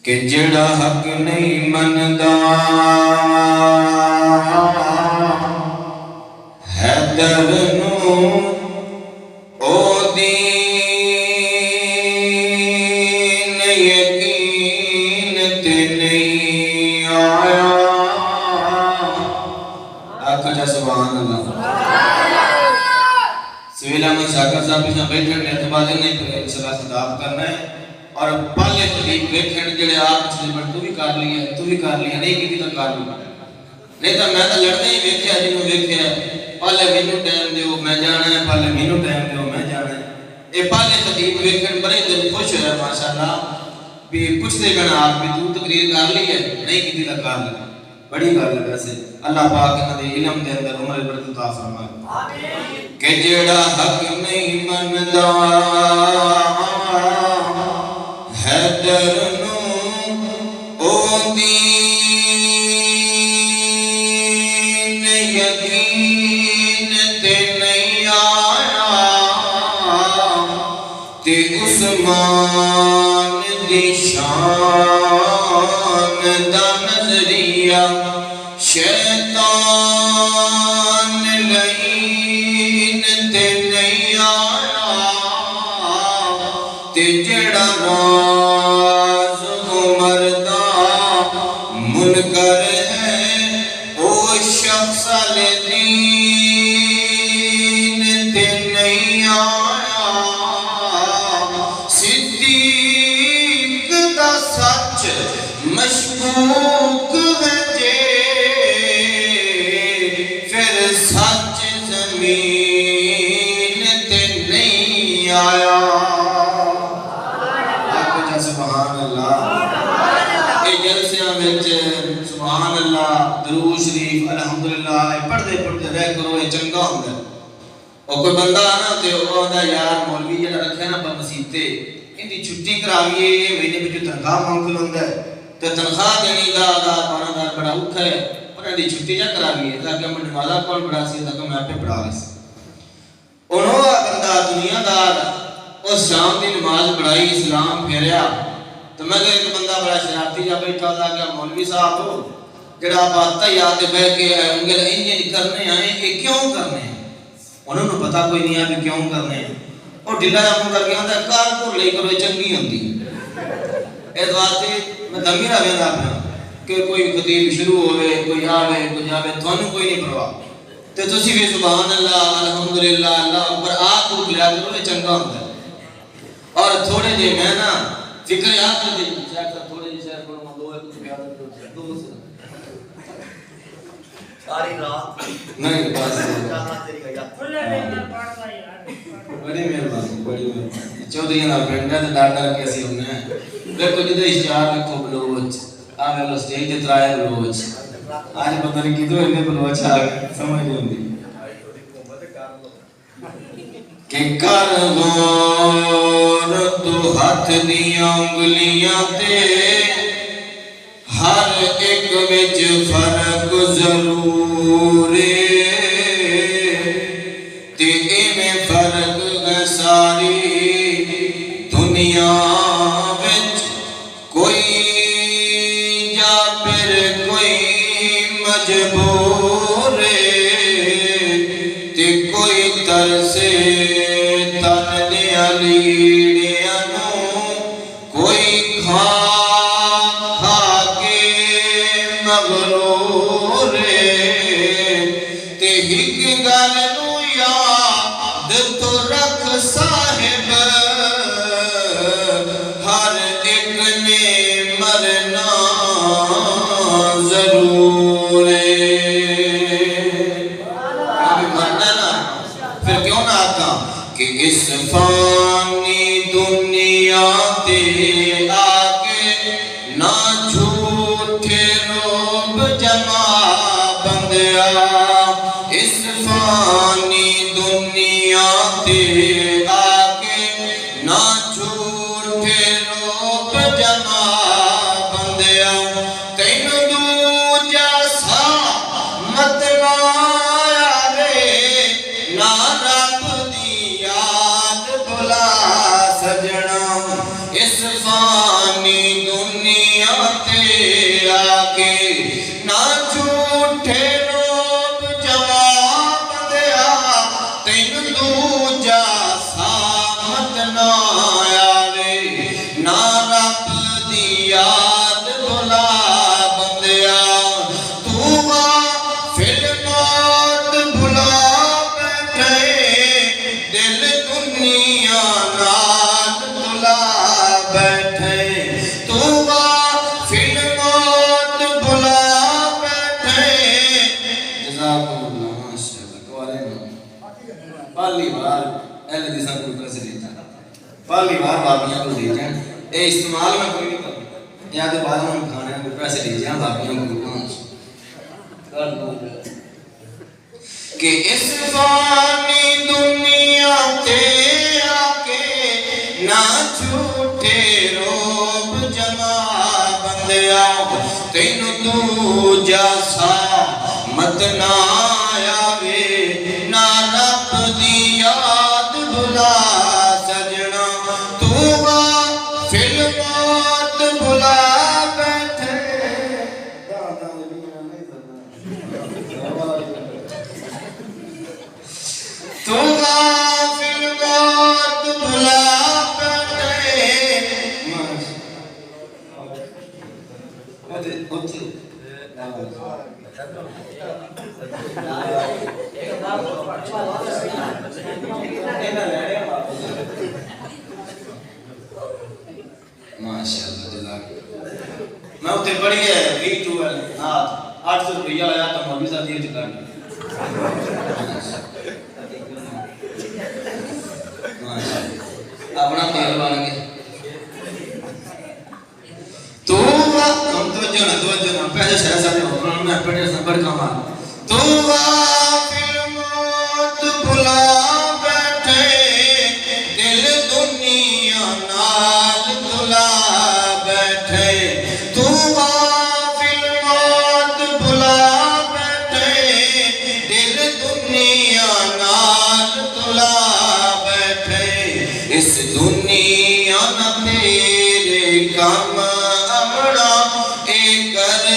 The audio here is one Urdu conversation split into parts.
کہ جڑا حق نہیں مندا حیدر نو او دین یقین تے نہیں آیا. آکھو جا سبحان اللہ. سویل احمد شاکر صاحب پیچھے بیٹھے نے اعتماد نہیں کرے انشاءاللہ خطاب کرنا ہے اور پہلے قریب بیٹھے جڑے آپ پچھلے بڑھ تو بھی کر لیا نہیں کی تو کر لیا نہیں تو میں تو لڑنے ہی ویکھیا جنوں ویکھیا پہلے مینوں ٹائم دیو میں جانا ہے پہلے مینوں ٹائم دیو میں جانا ہے. یہ پہلے قریب ویکھن بڑے دل خوش ہویا ماشاءاللہ بھی پوچھتے گنا آپ بھی تو تقریر کر لی ہے نہیں کی تو کر لی بڑی گل ہے. ویسے اللہ پاک انہاں دے علم دے اندر عمر برکت عطا فرمائے. آمین. کہ جڑا حق نہیں مندا حیدر نو او دین یقین تے نہیں آیا تے عثمان دی شان دا نظریہ شیطان لعین تے نہیں آیا تے جڑا راز عمر دا منکر ہے او شخص دین تے نہیں آیا. صدیق دا سچ مشکوک ہے جے پھر سچ زمین تے نہیں آیا. سبحان اللہ. اے جلسیاں وچ سبحان اللہ درود شریف الحمدللہ پڑھدے پڑھدے رہ کرو یہ چنگا ہوندا ہے. او کوئی بندہ نا تے او آندا یار مولوی جڑا رکھیا نا مسجد تے اندی چھٹی کراویے مہینے وچ تنخواہ مانگ لوندا ہے تے تنخواہ دینی دا پانا دا بڑا اوکھا ہے پر اندی چھٹی جا کراویے تاکہ میں نمازاں کول پڑھا سی تاکہ میں اپے پڑھا سی. انہوں بندہ دنیا دار اس شام دی نماز پڑھائی اسلام پھیریا تو میں ایک بندہ بڑا شرارتی جا بیٹھا تھا کہ مولوی صاحب ہو جڑا بات یاد بہ کے انگل انجن کرنے آئے یہ کیوں کرنے ہیں. انہوں نے پتہ کوئی نہیں ہے کہ کیوں کرنے ہیں. اور ڈھلا جا منہ کر کے آتا ہے کار کو لے کرو چنگی ہوندی. اس واسطے میں دمیرہ ویندا پیا کہ کوئی خطیب شروع ہوئے کوئی آوے کوئی جاوے تھانوں کوئی نہیں پرواہ تے تسی بھی سبحان اللہ الحمدللہ اللہ اکبر آپ کو لیا کرو یہ چنگا ہوندا ہے. اور تھوڑے جے میں نا فکر یاد کر دے شاید تھوڑے جے شہر کو دو ہے کچھ یاد کر دو سے ساری رات نہیں بس بڑی مہربانی چودھری نال پنڈ تے ڈر ڈر کے اسی ہونے ہیں. دیکھو جدے اشتہار لکھو بلوچ آ ویلو سٹیج تے ترائے بلوچ آج پتہ نہیں کدو اینے بلوچ آ گئے سمجھ نہیں ہوندی کہ کر غور تو ہاتھ دیاں انگلیاں تے ہر ایک وچ فرق ضرور تے ایویں فرق ہے ساری دنیا وچ کوئی جابر کوئی مجبور تے کوئی ترسے کوئی کھا کھا کے مغرور تے ہک گل نو یاد تو رکھ صاحب ہر ایک نے مرنا ضرور مرنا نا پھر کیوں نہ آتا کہ اس فانی دنیا تے آگے نہ جھوٹے روب جمع بندیا. اس فانی دنیا تے آگے نہ جھوٹے روب جمع بندیا. تینوں دوجا سا مت مایا رے نہ رب دی سجنا. اس فانی دنیا استعمال میں کوئی نہیں کرنا یا تو بعد میں کھانے کو پیسے دیجیے باقیوں کو کہ اس فانی دنیا تے آکے نہ جھوٹے روب جما بندیا تین تو جاسا مت نہ آوے نہ رب دی یاد بھلا سجنا تو غافل موت بھلا بیٹھے تو غافل موت بھلا بیٹھے ماشاءاللہ جزاک میں اتنے پڑھی ہے 800 روپیہ آیا تو مولوی صاحب جی چکا اپنا تیل بن گیا تو ہم توجہ نہ پہلے شہر صاحب میں پڑھے نمبر کما تو غافل موت بھلا بیٹھے دل دنیا نال دھلا بیٹھے تو غافل موت بھلا بیٹھے دل دنیا نال دھلا بیٹھے اس دنیا نہ تیرے کام امڑا اے کر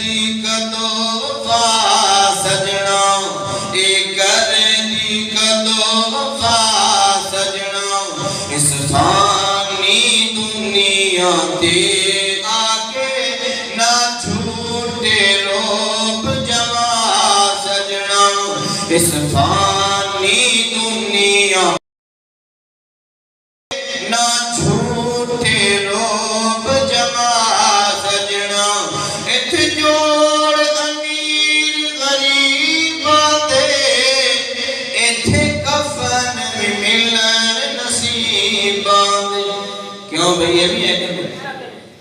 دی کدو وفا سجنا اے کر دی کدو وفا سجنا اس فانی دنیا تے آکے نہ جھوٹے روب جما سجنا اس فانی دنیا نہ جھوٹے روب جما سجنا ات جوڑ امیر غریب دے ات کفن میں ملن نصیب دے کیوں بھئی یہ بھی ہے کہ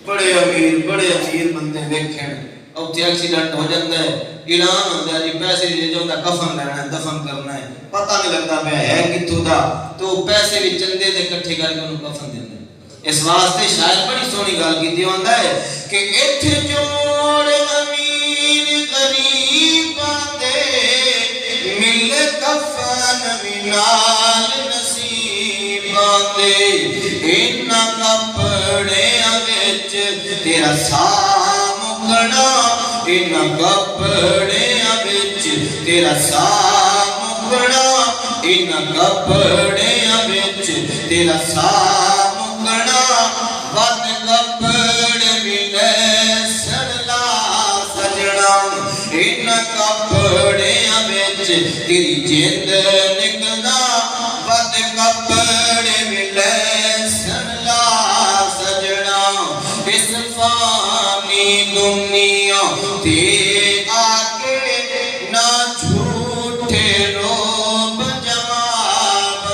بڑے امیر بندے دیکھیں اب تے ایکسیڈنٹ ہو جاتا ہے اعلان ہوتا ہے جی پیسے دے جو دا کفن لینا ہے دفن کرنا ہے پتہ نہیں لگتا پہ ہے کتوں دا تو پیسے بھی چندے دے کٹھے کر کے انہوں کفن دینا ہے اس واسطے شاید بڑی سونی گال کی دیوان ہے کہ ات جوڑ امیر غریب دے مل کفن منال نصیب دے ان کپڑے وچ تیرا سام گنا ان کپڑے وچ تیرا سام گنا ان کپڑے وچ تیرا سام گنا ود کپڑے ملے سڑلا سجنا ان کپڑے وچ تیری جند نکلا ود کپڑے ملے سڑلا سجنا اس فانی دنیا تے آکے نہ جھوٹے روب جما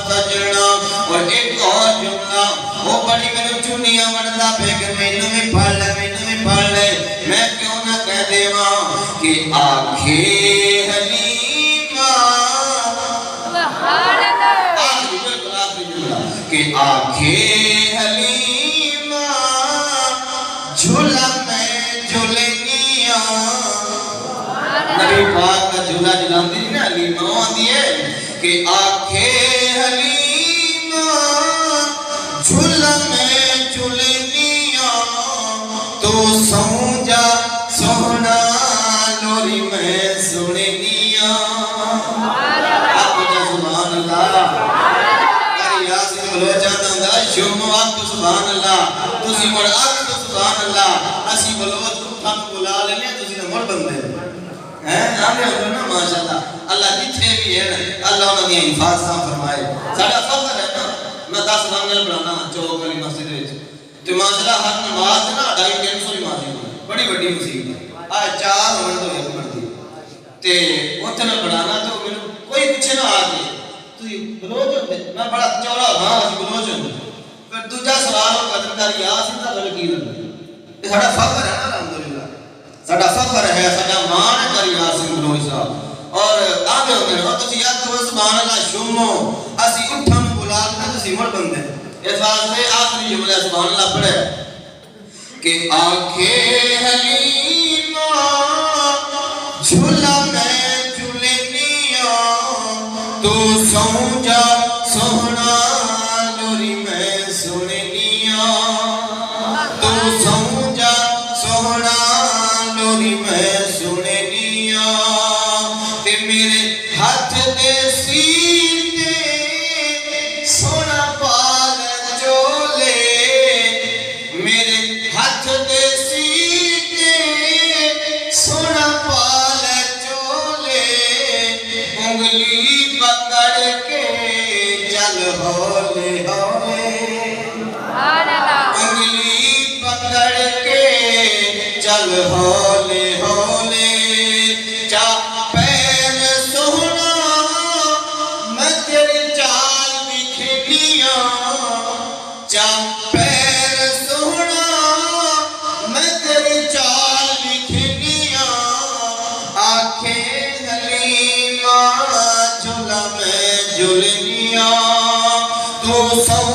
سجنا اور ایک اور جملہ وہ بڑی میں چنیاں وڑتا پہ کہ میں بھی پڑھ لے میں کیوں نہ کہہ دے ماں کہ آنکھیں حلیمہ آخری جملہ کہ آنکھیں حلیمہ جھولا میں جھولنیاں نبی پاک کا جھولا جلان دی نا حلیمہ آتی ہے کہ آنکھیں حلیمہ جھولا میں جھولنیاں تو سوں جا سونا لوری میں سننیاں آپ جا سبحان اللہ یاسین بلوچا دا شوم وقت سبحان اللہ تسی مڑ اک سبحان اللہ اسی بلوچ کو تھک بلا لینے تسی نہ مڑ بندے ہیں آنے ہو نا ماشاءاللہ اللہ جتھے بھی ہے اللہ انہوں نے حفاظتاں فرمائے ساڑھا فخر ہے نا میں 10 رنگل بڑھانا چوک والی مسجد وچ تو ماشاءاللہ ہر نماز نا 250 نمازی بڑی بڑی مسجد آج 4 ہونے تو ایک مرضی تے اتنا بڑھانا تو کوئی پوچھے نہ آ گئے تو بلوچ ہوتے میں بڑا چورا ہاں اسی بلوچ ہوتے پھر دوجا سوال ہو قدر کر یاسین دا گل کی لگے یہ ساڈا فخر ہے نا الحمدللہ ساڈا فخر ہے ساڈا مان ہے کر یاسین بلوچ صاحب اور آگے ہوتے ہیں اور تسی یاد کرو سبحان اللہ شمو اسی اٹھن بلا کے تسی مڑ بندے اس واسطے آخری جملہ سبحان اللہ پڑھے کہ آنکھیں حلیمہ جھولا میں جھولنیاں تو سو جا سونا لوری میں سننیاں تو سو جا سونا لوری میں سننیاں تے میرے ہاتھ دے سینے سونا پال چولے میرے ہاتھ دے سینے سونا پال چولے انگلی پکڑ کے چل ہولے ہولے انگلی پکڑ کے چل ہولے ہولے چا پیر سونا میں تیری چال بھی کھیلیاں چا پیر سونا میں تیری چال بھی کھیلیاں آنکھیں حلیمہ جھولا میں جھولنیاں تو سو